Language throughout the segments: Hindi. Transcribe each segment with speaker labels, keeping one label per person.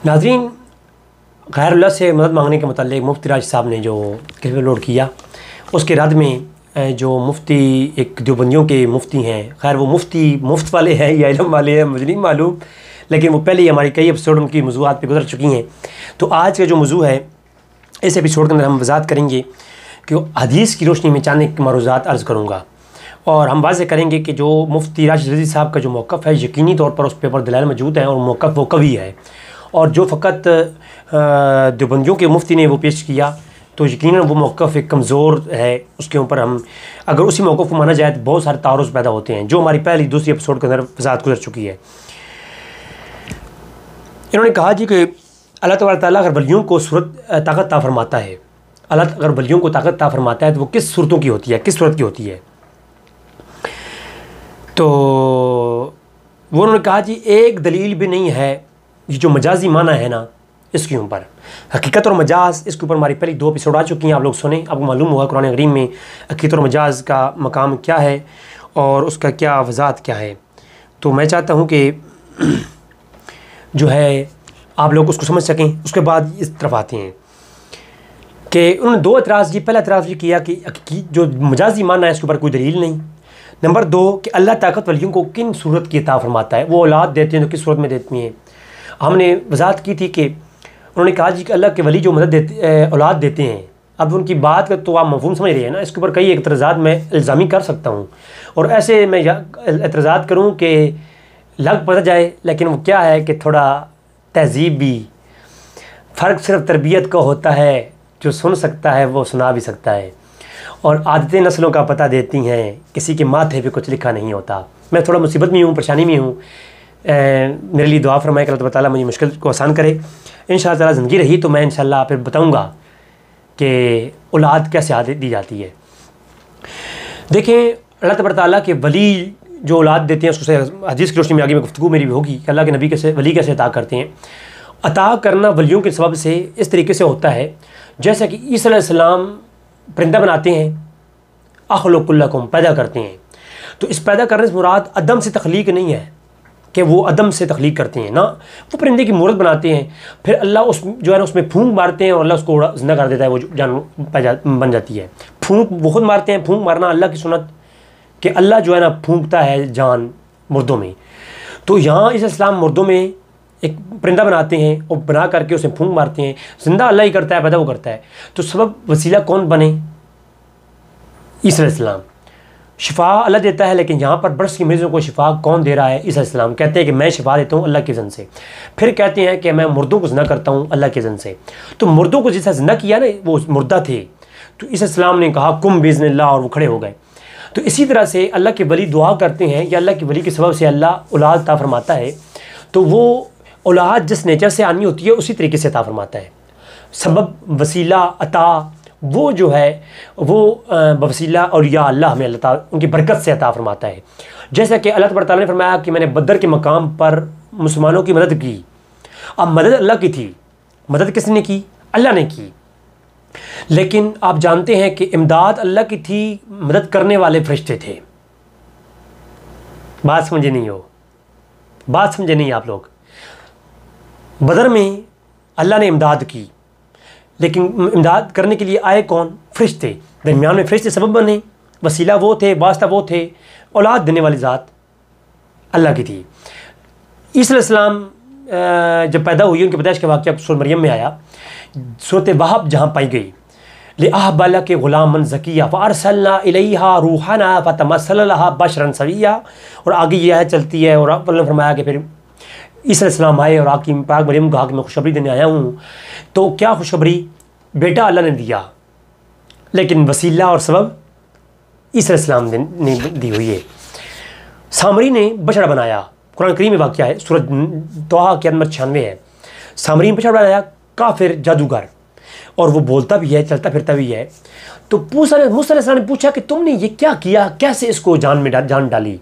Speaker 1: नाज़रीन, गैरुल्लाह से मदद मांगने के मुताल्लिक़ मुफ्ती राशिद साहब ने जो क्लिप अपलोड किया, उसके रद्द में जो मुफ्ती एक देवबंदियों के मुफ्ती हैं, खैर वो मुफ्ती मुफ्त वाले हैं या इल्म वाले हैं मुझे नहीं मालूम, लेकिन वो पहले ही हमारी कई एपिसोड उनकी मौज़ूआत पे गुजर चुकी हैं। तो आज का जो मौजू है, इस एपिसोड के अंदर हम वज़ाहत करेंगे कि हदीस की रोशनी में चंद मरूज़ात अर्ज़ करूँगा और हम वाज़ेह करेंगे कि जो मुफ्ती राशिद रज़ी साहब का जो मौक़िफ़ है, यकीनी तौर पर उस पेपर दलाइल मौजूद हैं और मौक़िफ़ वो कवी है, और जो फ़कत देवबंदियों के मुफ्ती ने वो पेश किया तो यकीनन वो मौक़िफ़ एक कमज़ोर है। उसके ऊपर हम अगर उसी मौक़िफ़ को माना जाए तो बहुत सारे तारुज़ पैदा होते हैं, जो हमारी पहली दूसरी एपिसोड के अंदर वज़ाहत गुजर चुकी है। इन्होंने कहा जी कि अल्लाह तबारक तआला अगर वलियों को सूरत ताकत अता फरमाता है, अल्लाह अगर वलियों को ताकत अता फरमाता है तो वो किस सूरतों की होती है, किस सूरत की होती है? तो वो उन्होंने कहा जी एक दलील भी नहीं है, ये जो मजाजी माना है ना इसके ऊपर, हकीकत और मजाज, इसके ऊपर हमारी पहली 2 एपिसोड आ चुकी हैं, आप लोग सुने, आपको मालूम होगा कुरान करीम में हकीकत और मजाज का मकाम क्या है और उसका क्या वज़ाहत क्या है। तो मैं चाहता हूँ कि जो है आप लोग उसको समझ सकें। उसके बाद इस तरफ आते हैं कि उन्होंने 2 एतराज़ की। पहला एतराज़ ये किया कि जो मजाजी माना है इसके ऊपर कोई दलील नहीं। नंबर 2 कि अल्लाह ताकत वलियों को किन सूरत की अता फरमाता है, वो औलाद देते हैं तो किस सूरत में देती हैं। हमने वज़ाहत की थी कि उन्होंने कहा जी कि अल्लाह के वली जो मदद देते औलाद देते हैं, अब उनकी बात का तो आप मफ़हूम समझ रहे हैं ना, इसके ऊपर कई एतराज़ात मैं इल्ज़ामी कर सकता हूँ और ऐसे मैं एतराज़ात करूँ कि लग पता जाए, लेकिन वो क्या है कि थोड़ा तहज़ीब भी फ़र्क सिर्फ तरबियत का होता है, जो सुन सकता है वो सुना भी सकता है, और आदतें नस्लों का पता देती हैं, किसी के माथे पे कुछ लिखा नहीं होता। मैं थोड़ा मुसीबत में हूँ, परेशानी में हूँ, मेरे लिए दुआ फरमाए कि अल्लाह ताला मुझे मुश्किल को आसान करे। इंशाअल्लाह ताला ज़िंदगी रही तो मैं इंशाअल्लाह फिर बताऊँगा कि औलाद कैसे दी जाती है। देखें, अल्लाह तबारक ताला के वली जो औलाद देते हैं उसको हदीस की रोशनी में आगे में गुफ्तगू मेरी भी होगी कि अल्लाह के नबी कैसे वली कैसे अता करते हैं। अता करना वलियों के सबब से इस तरीके से होता है जैसा कि ईसा अलैहिस्सलाम परिंदा बनाते हैं, अख़लुक़ुल्लकुम पैदा करते हैं। तो इस पैदा करने से मुराद अदम से तख्लीक नहीं है कि वो अदम से तख्लीक करते हैं ना, वो परिंदे की मूरत बनाते हैं, फिर अल्लाह उस जो है ना उसमें फूंक मारते हैं और अल्लाह उसको ज़िंदा कर देता है, वो जानवर बन जाती है। फूंक वो खुद मारते हैं, फूंक मारना अल्लाह की सुन्नत कि अल्लाह जो है ना फूंकता है जान मुर्दों में। तो यहाँ इस इस्लाम मुर्दों में एक परिंदा बनाते हैं और बना करके उसे फूंक मारते हैं, ज़िंदा अल्लाह ही करता है, पैदा वो करता है। तो सबब वसीला कौन बने? ईसा अलैहिस्सलाम। शिफा अल्लाह देता है, लेकिन यहाँ पर बर्स की मरीज़ों को शिफा कौन दे रहा है? ईसा अलैहिस्सलाम। कहते हैं कि मैं शिफा देता हूँ अल्लाह के इज़्न से। फिर कहते हैं कि मैं मुर्दों को ज़िंदा करता हूँ अल्लाह के इज़्न से। तो मुर्दों को जैसा ज़िंदा किया ना, वो मुर्दा थे, तो ईसा अलैहिस्सलाम ने कहा कुम बिइज़्निल्लाह, और वो खड़े हो गए। तो इसी तरह से अल्लाह के वली दुआ करते हैं या अल्लाह के वली के सबब से अल्लाह औलाद अता फरमाता है, तो वो औलाद जिस नेचर से आनी होती है उसी तरीके से अता फरमाता है। सबब वसीला अता वो जो है वो वसीला और या अल्लाह हमें अल्लाह ताला उनकी बरकत से अता फरमाता है। जैसा कि अल्लाह तबारक तआला ने फरमाया कि मैंने बदर के मकाम पर मुसलमानों की मदद की। अब मदद अल्लाह की थी, मदद किसने की? अल्लाह ने की। लेकिन आप जानते हैं कि इमदाद अल्लाह की थी, मदद करने वाले फरिश्ते थे। बात समझे नहीं हो? बात समझे नहीं आप लोग? बदर में अल्लाह ने इमदाद की, लेकिन इमदाद करने के लिए आए कौन? फरिश्ते। दरमियान में फरिश्ते सबब बने, वसीला वो थे, वास्ता वो थे, औलाद देने वाली ज़ात अल्लाह की थी। ईसा अलैहिस्सलाम जब पैदा हुई, उनकी पैदाइश का वाक़या सूरह मरियम में आया, सूरत वहब जहाँ पाई गई, लिअहब के ग़ुलामन ज़किया फ़अरसलना इलैहा रूहना फ़तमस्सला लहा बशरन सविय्या। और आगे ये आयत चलती है और अल्लाह ने फरमाया कि फिर ईसा अलैहिस्सलाम आए और आपकी पाक मरियम को कहा कि मैं खुशखबरी देने आया हूँ। तो क्या खुशखबरी? बेटा अल्लाह ने दिया, लेकिन वसीला और सबब ईसा अलैहिस्सलाम ने दी हुई है। सामरी ने बछड़ा बनाया, कुरान करीम में वाक़या है, सूरह तोहा के नंबर 96 है। सामरी ने बछड़ा बनाया, काफिर जादूगर, और वो बोलता भी है, चलता फिरता भी है। तो मूसा अलैहिस्सलाम ने पूछा कि तुमने ये क्या किया, कैसे इसको जान डाली?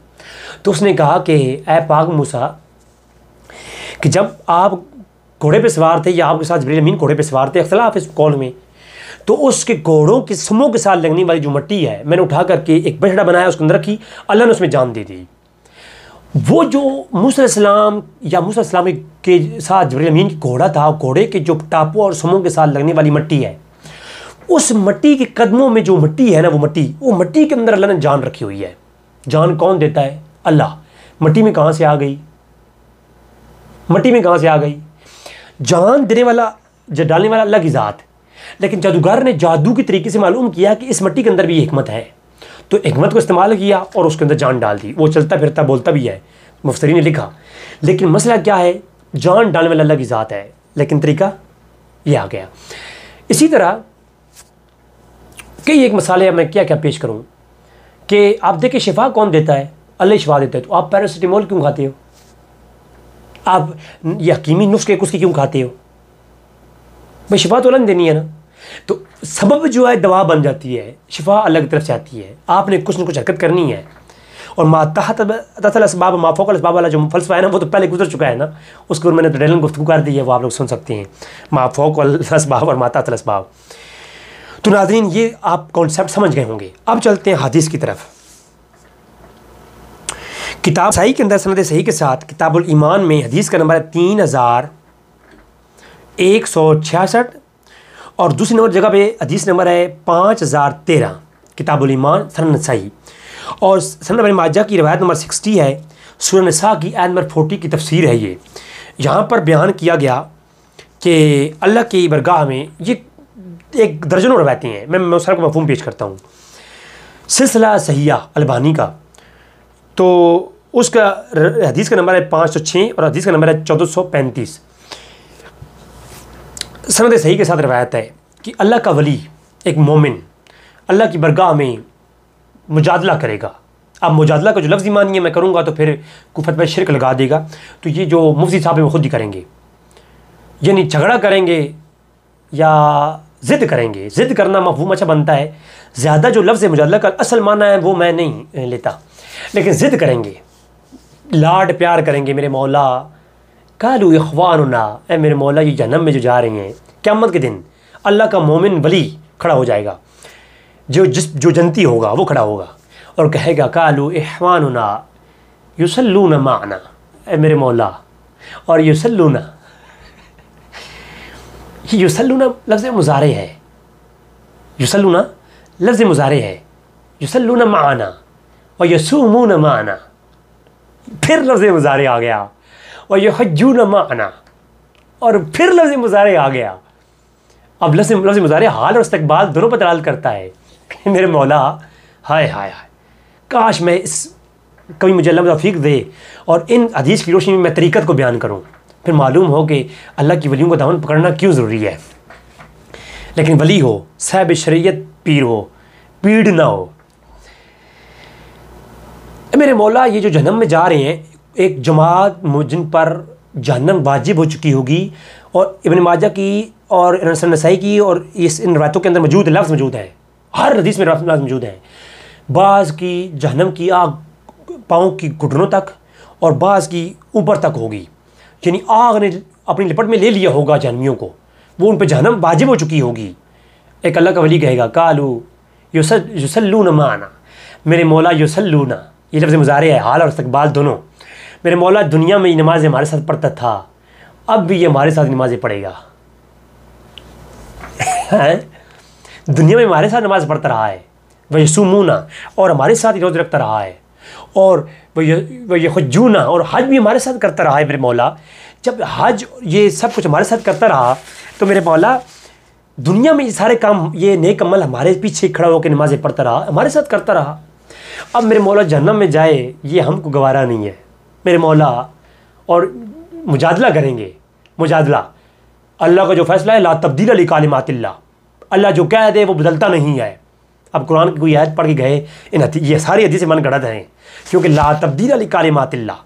Speaker 1: तो उसने कहा कि ऐ पाक मूसा, कि जब आप घोड़े पे सवार थे या आपके साथ जिब्रील अमीन घोड़े पे सवार थे, इख्तिलाफ इस कौल में, तो उसके घोड़ों के समूह के साथ लगने वाली जो मट्टी है मैंने उठा करके एक बछड़ा बनाया, उसके अंदर रखी, अल्लाह ने उसमें जान दे दी। वो जो मूसा अलैहिस्सलाम या मूसा अलैहिस्सलाम के साथ जिब्रील अमीन की घोड़ा था, घोड़े के जो टापों और सुमों के साथ लगने वाली मिट्टी है, उस मिट्टी के कदमों में जो मिट्टी है ना, वो मिट्टी के अंदर अल्लाह ने जान रखी हुई है। जान कौन देता है? अल्लाह। मिट्टी में कहाँ से आ गई? मिट्टी में कहाँ से आ गई? जान देने वाला, डालने वाला अल्लाह की ज़ात। लेकिन जादूगर ने जादू के तरीके से मालूम किया कि इस मिट्टी के अंदर भी हिकमत है, तो हिकमत को इस्तेमाल किया और उसके अंदर जान डाल दी। वो चलता फिरता बोलता भी है, मुफ्सरी ने लिखा। लेकिन मसला क्या है? जान डालने वाला अल्लाह की ज़ात है, लेकिन तरीका ये आ गया। इसी तरह कई एक मसाले मैं क्या क्या पेश करूँ कि आप देखिए, शिफा कौन देता है? अल्लाह शिफा देता है। तो आप पैरासिटामोल क्यों खाते हो? आप ये हकीमी नुस्खे उसकी क्यों खाते हो? भाई शिफा तो अल्लाह ने देनी है ना। तो सबब जो है दवा बन जाती है, शिफा अल्लाह की तरफ से आती है। आपने कुछ ना कुछ हरकत करनी है। और मातहतसबाब माफ़ौक़ल-असबाब वाला जो फ़लसफ़ा है ना, वो तो पहले गुजर चुका है ना, उसके ऊपर मैंने तो डेलन गुफ्तगू कर दी है, वो आप लोग सुन सकते हैं, माफ़ौक़ल-असबाब और मातहतल-असबाब। तो नाज़रीन, ये आप कॉन्सेप्ट समझ गए होंगे। अब चलते हैं हदीस की तरफ। किताब सही के अंदर सनद सही के साथ किताबुल ईमान में हदीस का नंबर है 3166 और दूसरी नंबर जगह पे हदीस नंबर है 5013, किताबुल ईमान सनद सही। और सनद इब्न माजा की रिवायत नंबर 60 है। सूरह निसा की आयत नंबर 40 की तफसीर है ये। यहाँ पर बयान किया गया कि अल्लाह की बरगाह में ये एक दर्जनों रवायतें हैं। मैं उसका मफ़हूम पेश करता हूँ। सिलसिला सहिया अलबानी का, तो उसका हदीस का नंबर है 506 और हदीस का नंबर है 1435। सनद सही के साथ रवायत है कि अल्लाह का वली, एक मोमिन, अल्लाह की बरगाह में मुजादला करेगा। अब मुजादला का जो लफ्ज़ मानिए मैं करूँगा तो फिर कुफर में शिरक लगा देगा, तो ये जो मुफ्ती साहब है वो खुद ही करेंगे, यानी झगड़ा करेंगे या ज़िद करेंगे। ज़िद करना मफहूम अच्छा बनता है। ज़्यादा जो लफ्ज़ मुजादला का असल माना है वो मैं नहीं लेता, लेकिन ज़िद करेंगे, लाड प्यार करेंगे। मेरे मौला कालू इख्वानुना, ए मेरे मौला ये जहन्नम में जो जा रही हैं, क़यामत के दिन अल्लाह का मोमिन वली खड़ा हो जाएगा, जो जनती होगा वो खड़ा होगा और कहेगा कालू इख्वानुना युसल्लूना माना, ए मेरे मौला। और युसल्लूना लफ्ज़ मुज़ारे है, युसल्लूना लफ्ज़ मुज़ारे है, युसल्लूना माना और यसूमूना माना, फिर लफ्ज़ मुज़ारे आ गया, और यहज्जूना माना, और फिर लफ्ज़ मुज़ारे आ गया। अब लफ्ज़ मुज़ारे हाल और इस्तक़बाल दोनों पर दलाल करता है। मेरे मौला, हाय हाय हाय, काश मैं कभी मुझे अल्लाह तौफ़ीक़ दे और इन हदीस की रोशनी में मैं तरीक़त को बयान करूँ, फिर मालूम हो कि अल्लाह की वलियों को दामन पकड़ना क्यों ज़रूरी है। लेकिन वली हो, साहिब शरीयत पीर हो, पीड़ ना हो। मेरे मौला ये जो जहन्नम में जा रहे हैं, एक जमात जिन पर जहन्नम वाजिब हो चुकी होगी, और इब्न माजा की और नसाई की और इन रवायतों के अंदर मौजूद लफ्ज़ मौजूद है, हर हदीस में लफ्ज़ मौजूद है। बाज़ की जहन्नम की आग पाँव की घुटनों तक और बाज़ की ऊपर तक होगी, यानी आग ने अपनी लिपट में ले लिया होगा जहन्नमियों को, वो उन पर जहन्नम वाजिब हो चुकी होगी। एक अल्लाह का वली कहेगा कालू युसल्लूना माना, मेरे मौला युसल्लूना, ये लफ्ज़ मुज़ारे है, हाल और इस्तक़बाल दोनों। मेरे मौला दुनिया में नमाज़ें हमारे साथ पढ़ता था, अब भी ये हमारे साथ नमाज़ें पढ़ेगा। दुनिया में हमारे साथ नमाज़ पढ़ता रहा है, वह यसुमूना, और हमारे साथ ही रोज़ रखता रहा है, और वह यहज्जूना, और हज भी हमारे साथ करता रहा है। मेरे मौला जब हज ये सब कुछ हमारे साथ करता रहा, तो मेरे मौला दुनिया में ये सारे काम, ये नेक अमल हमारे पीछे खड़ा होकर नमाज़ें पढ़ता रहा, हमारे साथ करता रहा। अब मेरे मौला जहन्नम में जाए ये हमको गवारा नहीं है मेरे मौला, और मुजादला करेंगे। मुजादला अल्लाह का जो फ़ैसला है, ला तब्दील लिकालिमातिल्लाह, अल्लाह जो कह दे वो बदलता नहीं है। अब कुरान की कोई आयत पढ़ के गए, ये सारी हदीसें मन गढ़त हैं, क्योंकि ला तब्दील लिकालिमातिल्लाह,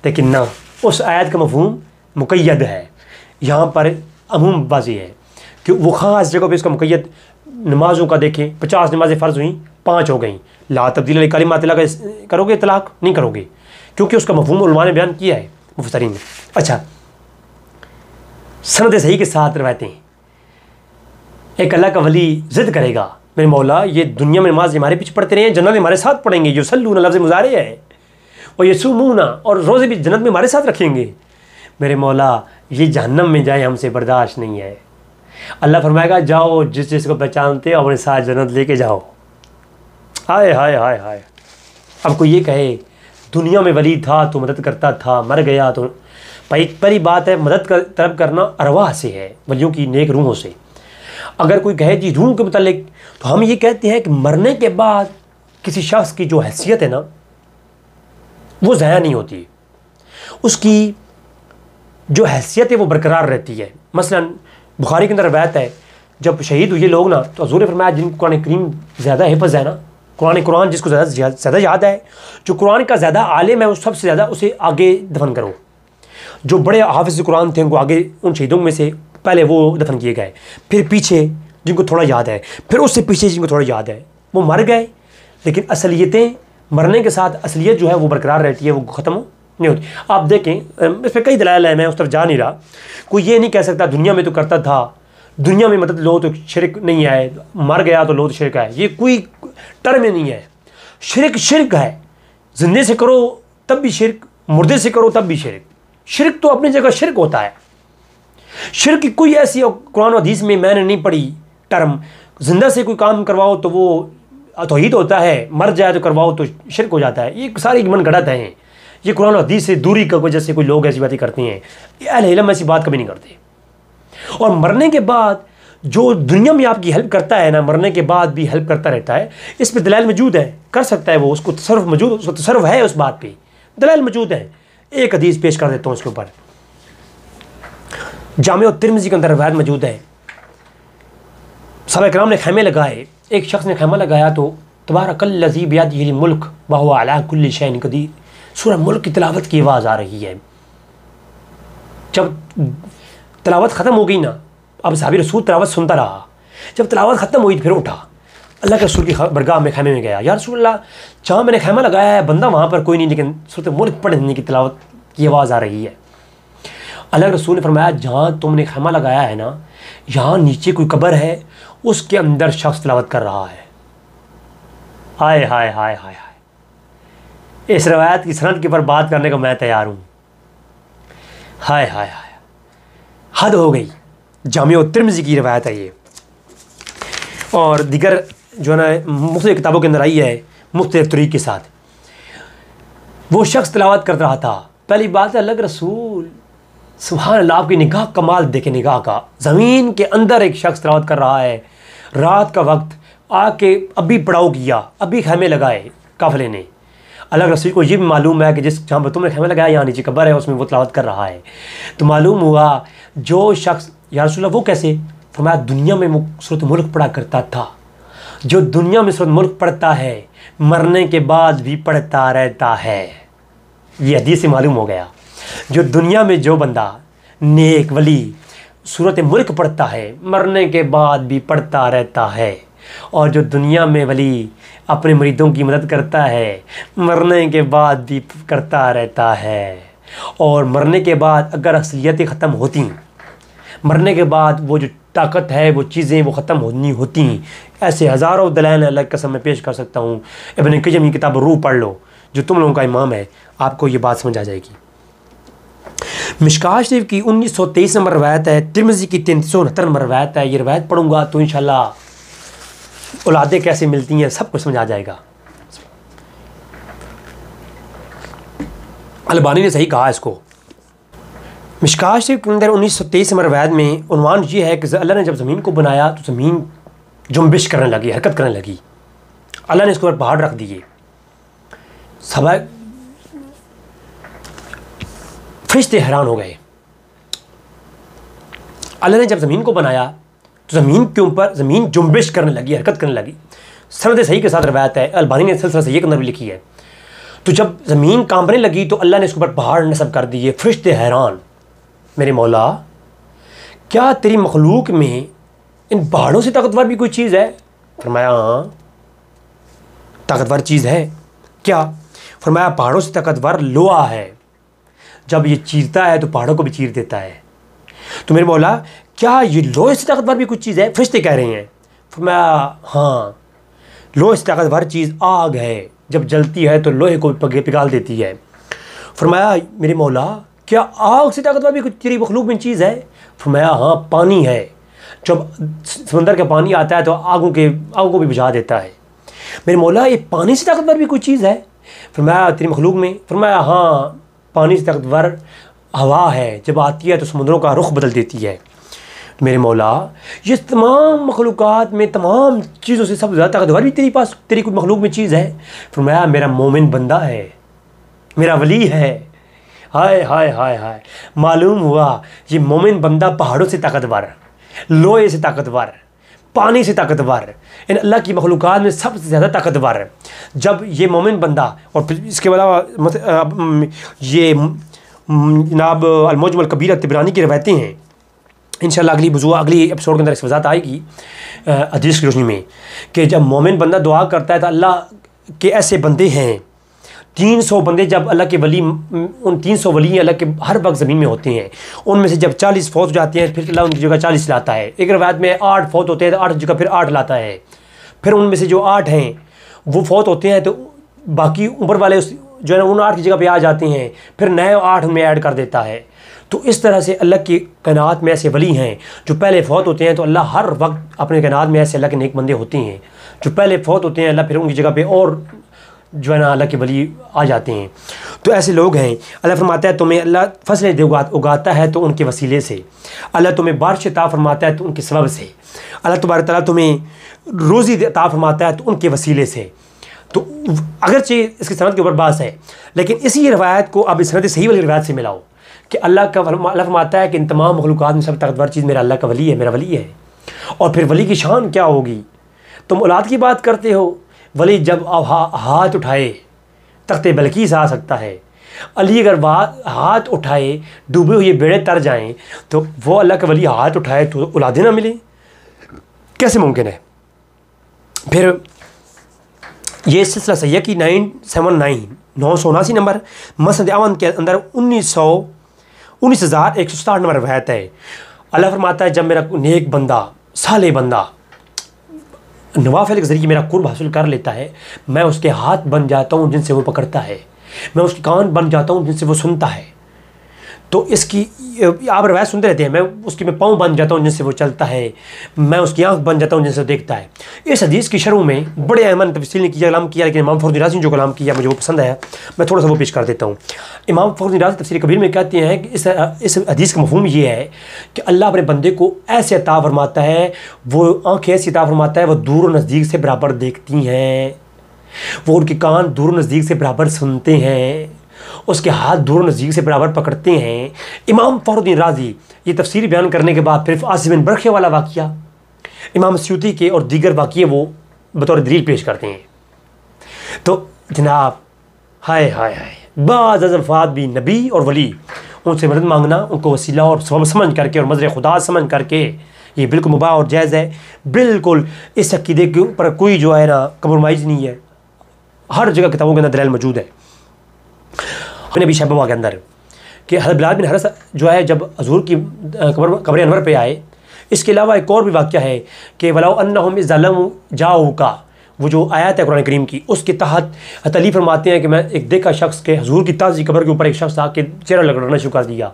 Speaker 1: लेकिन ना, उस आयत का मफ़हूम मुक़य्यद है। यहाँ पर अमूम बाजी है कि वो ख़ास जगह पे इसका मुक़य्यद, नमाज़ों का देखें, 50 नमाज़ें फ़र्ज़ हुई, 5 हो गई, ला तब्दील लिकालिमातिल्लाह का करोगे तलाक़ नहीं करोगे, क्योंकि उसका मफ़हूम उलमा ने बयान किया है, मुफ़स्सिरीन ने। अच्छा, सनद सही के साथ रवायतें, एक अल्लाह का वली ज़िद करेगा, मेरे मौला ये दुनिया में नमाज हमारे पीछे पढ़ते रहे हैं, जन्नत में हमारे साथ पढ़ेंगे। युसल्लूना लफ्ज़ मुज़ारे है, और यसुमूना, और रोज़े भी जन्नत में हमारे साथ रखेंगे। मेरे मौला ये जहन्नम में जाए हमसे बर्दाश्त नहीं है। अल्लाह फरमाएगा जाओ जिस जिसको पहचानते हो अपने साथ जन्नत लेके जाओ। हाय हाय हाय हाय। अब कोई ये कहे दुनिया में वली था तो मदद करता था, मर गया तो, भाई पहली बात है मदद तलब करना अरवाह से है, वलियों की नेक रूहों से। अगर कोई कहे जी रूह के मुतालिक, तो हम ये कहते हैं कि मरने के बाद किसी शख्स की जो हैसियत है ना वो ज़ाया नहीं होती, उसकी जो हैसियत है वो बरकरार रहती है। मसलन बुखारी के अंदर रवायत है जब शहीद हुए लोग ना, तो हज़ूर फरमाया जिनको कुरान करीम ज़्यादा हिफ़्ज़ है ना, कुरान जिसको ज़्यादा याद है, जो कुरान का ज़्यादा आलिम है वो सबसे ज़्यादा उसे आगे दफन करो। जो बड़े हाफिज़ कुरान थे उनको आगे, उन शहीदों में से पहले वो दफन किए गए, फिर पीछे जिनको थोड़ा याद है, फिर उससे पीछे जिनको थोड़ा याद है वो मर गए। लेकिन असलियतें मरने के साथ असलियत जो है वो बरकरार रहती है, वो ख़त्म नहीं होती। आप देखें इस पर कई दलाइल है, मैं उस तरफ जा नहीं रहा। कोई ये नहीं कह सकता दुनिया में तो करता था, दुनिया में मदद लो तो शिरक नहीं है, मर गया तो लो तो शिरक है, ये कोई टर्म ही नहीं है। शिरक शिरक है, जिंदे से करो तब भी शिरक, मुर्दे से करो तब भी शिरक। शिरक तो अपनी जगह शिरक होता है। शिरक की कोई ऐसी कुरान और हदीस में मैंने नहीं पढ़ी टर्म, जिंदा से कोई काम करवाओ तो वो तौहीद होता है, मर जाए तो करवाओ तो शिरक हो जाता है। ये सारी मन गढ़त हैं, ये कुरान और हदीस से दूरी की वजह से कोई लोग ऐसी बातें करते हैं। अहले इल्म ऐसी बात कभी नहीं करते। और मरने के बाद जो दुनिया में आपकी हेल्प करता है ना, मरने के बाद भी हेल्प करता रहता है, इस पर दलाइल मौजूद है, कर सकता है वो, उसको तसर्रुफ मौजूद, उसको तसर्रुफ है उस बात पे, दलाइल मौजूद है। एक हदीस पेश कर देता हूँ उसके ऊपर। जामे तिरमिज़ी के अंदर रवायत मौजूद है, सहाबा किराम ने खैमे लगाए, एक शख्स ने खैमा लगाया तो तबारकल्लज़ी बियदिहिल मुल्क व हुवा अला कुल्लि शैइन क़दीर, सूरह मुल्क की तिलावत की आवाज़ आ रही है। जब तिलावत ख़त्म हो गई ना, अब सहाबी रसूल तिलावत सुनता रहा, जब तिलावत ख़त्म हुई फिर उठा, अल्लाह के रसूल की बरगाह में खैमे में गया। या रसूल अल्लाह, जहाँ मैंने खैमा लगाया है बंदा वहाँ पर कोई नहीं, लेकिन सूरह मुल्क पढ़ने की तिलावत की आवाज़ आ रही है। अल्लाह के रसूल ने फरमाया जहाँ तुमने खैमा लगाया है ना, यहाँ नीचे कोई कब्र है, उसके अंदर शख्स तिलावत कर रहा है। हाय हाय हाय हाय हाय। इस रवायत की सनद के ऊपर बात करने को मैं तैयार हूँ। हाय हाय हाय, हद हो गई। जामिया तिरमिज़ी की रवायत है ये, और दिगर जो है ना मुख्तलिफ किताबों के अंदर आई है मुख्तलिफ तरीक़े के साथ। वो शख्स तिलावत कर रहा था। पहली बात है अल्लाह के रसूल, सुभान अल्लाह, आपकी निगाह कमाल देखे, निगाह का। ज़मीन के अंदर एक शख्स तिलावत कर रहा है, रात का वक्त, आके अभी पड़ाव किया, अभी खैमे लगाए काफ़िले ने। अल्लाह के रसूल को ये भी मालूम है कि जिस जहाँ पर तुमने खैमे लगाया यहाँ नीचे कब्र है, उसमें वो तिलावत कर रहा है। तो मालूम हुआ जो शख्स, या रसूल अल्लाह वो कैसे? फरमाया दुनिया में वो सूरत मुल्क पढ़ा करता था। जो दुनिया में सूरत मुल्क पढ़ता है मरने के बाद भी पढ़ता रहता है। ये हदीस से मालूम हो गया, जो दुनिया में जो बंदा नेक वली सूरत मुल्क पढ़ता है मरने के बाद भी पढ़ता रहता है, और जो दुनिया में वली अपने मुरीदों की मदद करता है मरने के बाद भी करता रहता है। और मरने के बाद अगर असलियतें ख़त्म होती, मरने के बाद वो जो ताकत है वो चीज़ें वो ख़त्म होनी होती, ऐसे हज़ारों दलाइल अल्लाह की कसम मैं पेश कर सकता हूँ। इब्न क़य्यिम की किताब रूह पढ़ लो, जो तुम लोगों का इमाम है, आपको ये बात समझ आ जाएगी। मिशकात शरीफ की 1923 नंबर रवायत है, तिरमिज़ी की 369 नंबर रवायत है। ये रवायत पढ़ूँगा तो इंशाल्लाह औलादें कैसे मिलती हैं सब कुछ समझ आ जाएगा। अलबानी ने सही कहा इसको। मिशकात शरीफ के अंदर 1923 नंबर रवायत में उन्वान ये है कि अल्लाह ने जब ज़मीन को बनाया तो ज़मीन जुम्बिश करने लगी, हरकत करने लगी। अल्लाह ने इसके ऊपर पहाड़ रख दिए, सब फरिश्ते हैरान हो गए। अल्लाह ने जब ज़मीन को बनाया तो ज़मीन के ऊपर ज़मीन जुम्बिश करने लगी, हरकत करने लगी। सनद सही के साथ रवायत है, अलबानी ने सिलसिला सही के अंदर भी लिखी है। तो जब ज़मीन कांपने लगी तो अल्लाह ने इसके ऊपर पहाड़ नस्ब कर दिए। फरिश्ते हैरान, मेरे मौला क्या तेरी मखलूक में इन पहाड़ों से ताकतवर भी कोई चीज़ है? फरमाया हाँ ताकतवर चीज़ है। क्या? फरमाया पहाड़ों से ताकतवर लोहा है, जब ये चीरता है तो पहाड़ों को भी चीर देता है। तो मेरे मौला क्या ये लोहे से ताकतवर भी कुछ चीज़ है? फरिश्ते कह रहे हैं। फरमाया हाँ लोहे से ताकतवर चीज़ आग है, जब जलती है तो लोहे को पिघाल देती है। फरमाया मेरे मौला क्या आग से ताकतवर भी कुछ तेरी मखलूक में चीज़ है? फरमाया हाँ पानी है, जब समंदर का पानी आता है तो आगों को भी बुझा देता है। मेरे मौला ये पानी से ताकतवर भी कोई चीज़ है? फरमाया तेरी मखलूक में? फरमाया हाँ पानी से ताकतवर हवा है, जब आती है तो समुद्रों का रुख बदल देती है। मेरे मौला ये तमाम मखलूक़ात में तमाम चीज़ों से सबसे ज़्यादा ताकतवर भी तेरी कोई मखलूक में चीज़ है? फरमाया मेरा मोमिन बंदा है, मेरा वली है। हाय हाय हाय हाय, मालूम हुआ ये मोमिन बंदा पहाड़ों से ताकतवर, लोहे से ताकतवर, पानी से ताकतवर, इन अल्लाह की मखलूक़ात में सबसे ज़्यादा ताकतवर। जब ये मोमिन बंदा, और फिर इसके अलावा ये जनाब अल-मुअज्जम अल-कबीर तिबरानी की रवायतें हैं, इंशाअल्लाह अगली एपिसोड के अंदर इस वज़ाहत आएगी हदीस की रोशनी में, कि जब मोमिन बंदा दुआ करता है तो अल्लाह के ऐसे बंदे हैं 300 बंदे, जब अल्लाह के वली, उन 300 वली अल्लाह के हर वक्त ज़मीन में होते हैं, उनमें से जब 40 फौत हो जाते हैं फिर अल्लाह उनकी जगह 40 लाता है। एक रवायत में 8 फौत होते हैं तो 8 जगह फिर 8 लाता है। फिर उनमें से जो 8 हैं वो फौत होते हैं तो बाकी ऊपर वाले जो है ना उन 8 की जगह पे आ जाते हैं, फिर नए 8 उनमें ऐड कर देता है। तो इस तरह से अल्लाह की कायनात में ऐसे वली हैं जो पहले फौत होते हैं, तो अल्लाह हर वक्त अपने कायनात में ऐसे अल्लाह के नेक बंदे होते हैं जो पहले फौत होते हैं, अल्लाह फिर उनकी जगह पे और जो है ना अल्लाह के वली आ जाते हैं। तो ऐसे लोग हैं। अल्लाह फरमाता है तुम्हें अल्लाह फसलें उगाता है तो उनके वसीले से, अल्लाह तुम्हें बारिश अता फरमाता है तो उनके सबब से, अल्लाह तबारक तआला तुम्हें रोज़ी अता फरमाता है तो उनके वसीले से। तो अगरचे इसकी सनद के ऊपर बात है, लेकिन इसी रवायत को अब इस सनद सही वाली रवायत से मिलाओ कि अल्लाह फरमाता है कि इन तमाम मखलूक़ात में सब ताकतवर चीज़ मेरा अल्लाह का वली है, मेरा वली है। और फिर वली की शान क्या होगी? तुम औलाद की बात करते हो, वली जब हाथ उठाए तख्ते बल्कीस आ सकता है। अली अगर हाथ उठाए डूबे हुए बेड़े तर जाएं तो वो अल्लाह का वली हाथ उठाए तो औलादें ना मिले, कैसे मुमकिन है? फिर ये सिलसिला सैय्यह की 979 नंबर मसनद अहमद के अंदर 19,160 नंबर रवायत है। अल्लाह फरमाता है जब मेरा नेक बंदा, साले बंदा नवाफिल के ज़रिए मेरा कुर्ब हासिल कर लेता है, मैं उसके हाथ बन जाता हूँ जिनसे वो पकड़ता है, मैं उसके कान बन जाता हूँ जिनसे वो सुनता है। तो इसकी आप रवायत सुनते रहते हैं, मैं पाँव बन जाता हूँ जिनसे वो चलता है, मैं उसकी आँख बन जाता हूँ जिनसे वो देखता है। इस हदीस की शरूह में बड़े अहमद तफसील ने कलाम किया, लेकिन इमाम फ़खरुद्दीन राज़ी ने जो कलाम किया मुझे वो पसंद आया, मैं थोड़ा सा वो पेश कर देता हूँ। इमाम फ़खरुद्दीन राज़ी तफसीर कबीर में कहते हैं कि इस हदीस का मफ़हूम ये है कि अल्लाह अपने बंदे को ऐसे अता फरमाता है, वो आँखें ऐसी अता फरमाता है, वो दूर नज़दीक से बराबर देखती हैं, वो उनके कान दूर नज़दीक से बराबर सुनते हैं, उसके हाथ दूर नज़दीक से बराबर पकड़ते हैं। इमाम फ़खरुद्दीन राज़ी ये तफसीर बयान करने के बाद फिर आसिम बिन बरखे वाला वाक़िया, इमाम स्यूती के और दीगर वाक़िए वो बतौर दलील पेश करते हैं। तो जनाब हाय हाय हाय, बाज़ अज़फ़ात भी नबी और वली, उनसे मदद मांगना, उनको वसीला और सबब समझ करके और मज़र खुदा समझ करके ये बिल्कुल मुबाह और जायज़ है। बिल्कुल इस अक़ीदे के ऊपर कोई जो है ना कंप्रोमाइज़ नहीं है, हर जगह किताबों के अंदर दलाइल मौजूद है। अपने अभी शहबा के अंदर कि हज़रत बिलाल बिन हरस जो है जब हज़ूर की कब्र अनवर पे आए, इसके अलावा एक और भी वाक़या है कि वलाउ अन्नहुम इज़ ज़लमू जाऊका, वो जो आयत है कुरान करीम की, उसके तहत अली फरमाते हैं कि मैं एक देखा शख्स के हज़ूर की ताज़ी कब्र के ऊपर एक शख्स आके चेहरा लगड़ना शुरू कर दिया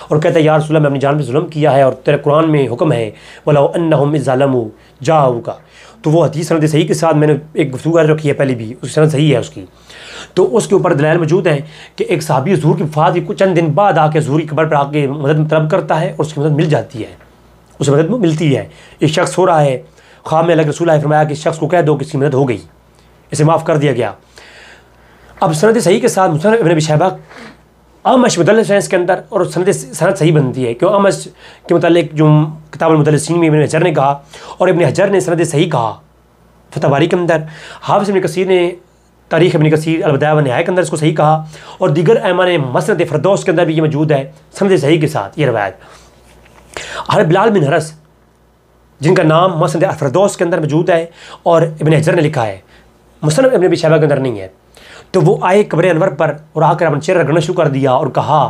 Speaker 1: और कहता है या रसूल अल्लाह मैं अपनी जान पे जुल्म किया है और तेरे कुरान में हुक्म है वलाउ अन्नहुम इज़ ज़लमू जाऊका। तो वो हदीस सनद सही के साथ मैंने एक गुफ्तगू रखी है पहले भी, उसकी सनद सही है उसकी। तो उसके ऊपर दलाइल मौजूद हैं कि एक सहाबी हज़ूर की वफ़ात के कुछ चंद दिन बाद आके हज़ूर की कब्र पर आके मदद तलब करता है और उसकी मदद मिल जाती है, उसे मदद मिलती है। एक शख्स हो रहा है, ख़्वाब में अल्लाह के रसूल आए फरमाया कि इस शख्स को कह दो कि इसकी मदद हो गई, इसे माफ़ कर दिया गया। अब सनद सही के साथ मुसन्नफ़ इब्न अबी शैबा आमश मुदल्लिस है इसके अंदर, और सनद सही बनती है क्यों आमश के मुतालिक जो किताबुल मुदल्लिसीन में इब्न हजर ने कहा और इब्न हजर ने सनद सही कहा फ़तह बारी के अंदर, हाफ़िज़ इब्न कसीर ने तारीख़ इब्न कसीर अल-बदाया व निहाया के अंदर इसको सही कहा, और दीगर अइम्मा ने मसनद फ़िरदौस के अंदर भी ये मौजूद है सनद सही के साथ ये रवायत। हज़रत बिलाल बिन हरस जिनका नाम मसनद फ़िरदौस के अंदर मौजूद है और इब्न हजर ने लिखा है, मुसन्नफ़ इब्न अबी शैबा के अंदर नहीं है। तो वो आए कब्र अनवर पर और आकर अपना चेहरा रगड़ना शुरू कर दिया और कहा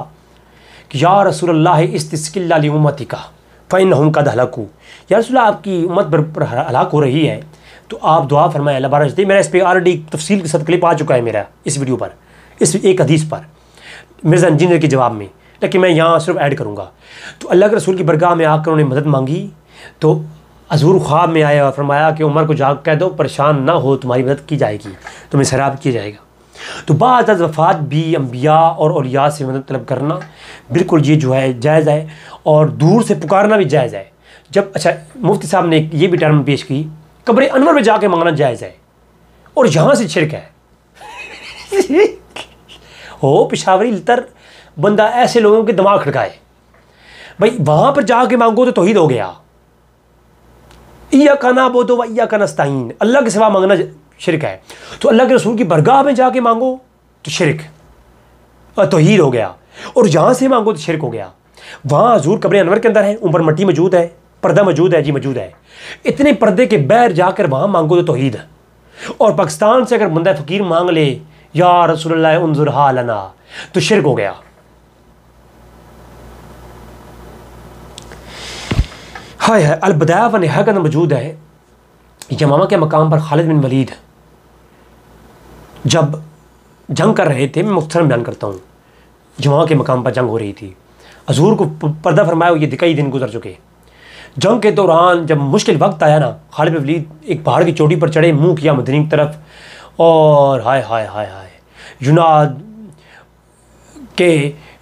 Speaker 1: कि या रसूलल्लाह इस्तिस्क़िल्ला लि उम्मतिका फ़इन्नहुम क़द हलकू, या रसूल आपकी उम्मत पर हलाक हो रही है तो आप दुआ फरमाएं अल्लाह बारिश दे। मेरा इस पर ऑलरेडी तफसील के साथ क्लिप आ चुका है मेरा इस वीडियो पर, इस एक हदीस पर। मिर्ज़ा इंजीनियर के जवाब में, लेकिन मैं यहाँ सिर्फ ऐड करूँगा। तो अल्लाह के रसूल की बरगाह में आकर उन्होंने मदद मांगी, तो हज़ूर ख्वाब में आया और फरमाया कि उमर को जाग कह दो परेशान ना हो, तुम्हारी मदद की जाएगी, तुम्हें सैराब किया जाएगा। तो बाद वफ़ात भी अम्बिया और औलिया से मदद तलब करना बिल्कुल ये जो है जायज़ है, और दूर से पुकारना भी जायज़ है। जब अच्छा मुफ्ती साहब ने ये भी टर्म पेश की, कब्र अनवर में जाके मांगना जायज़ है, और यहाँ से शिरक है। हो पिशावरी लतर बंदा ऐसे लोगों के दिमाग खड़काए, भाई वहाँ पर जाके मांगो तो तौहीद हो गया। इय्याका नअबुदु व इय्याका नस्तईन, अल्लाह के सिवा मांगना शिरक है। तो अल्लाह के रसूल की बरगाह में जाके मांगो तो शिरक तौहीद हो गया, और जहाँ से मांगो तो शिरक हो गया। वहाँ हजूर कब्र अनवर के अंदर है, ऊपर मट्टी मौजूद है, पर्दा मौजूद है, जी मौजूद है। इतने पर्दे के बहर जाकर वहाँ मांगो तो तौहीद है। और पाकिस्तान से अगर बंदा फ़कीर मांग ले या रसूलुल्लाह उन्जुर हालना, तो शिरक हो गया। हाय है अल-बदाया व निहाया के अंदर मौजूद है, यमामा के मकाम पर खालिद बिन वलीद जब जंग कर रहे थे, मैं मुख्तसर बयान करता हूँ, यमामा के मकाम पर जंग हो रही थी, हजूर को पर्दा फरमाया हुए कई दिन गुजर चुके। जंग के दौरान जब मुश्किल वक्त आया ना, खालिद बिन वलीद एक पहाड़ की चोटी पर चढ़े, मुँह किया मदीना की तरफ, और हाय हाय हाय हाय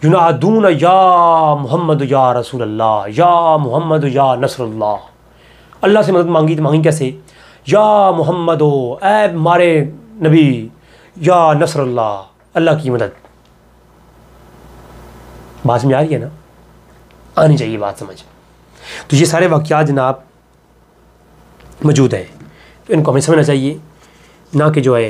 Speaker 1: युनादून या मोहम्मद या रसूलल्लाह, या मोहम्मद या नसरुल्लाह। अल्लाह से मदद मांगी तो मांगी कैसे, या मोहम्मद हो ऐ हमारे नबी, या नसरुल्लाह, अल्लाह की मदद। बात समझ आ रही है ना, आनी चाहिए बात समझ। तो ये सारे वाक़यात जनाब मौजूद हैं, तो इनको हमें समझना चाहिए, ना कि जो है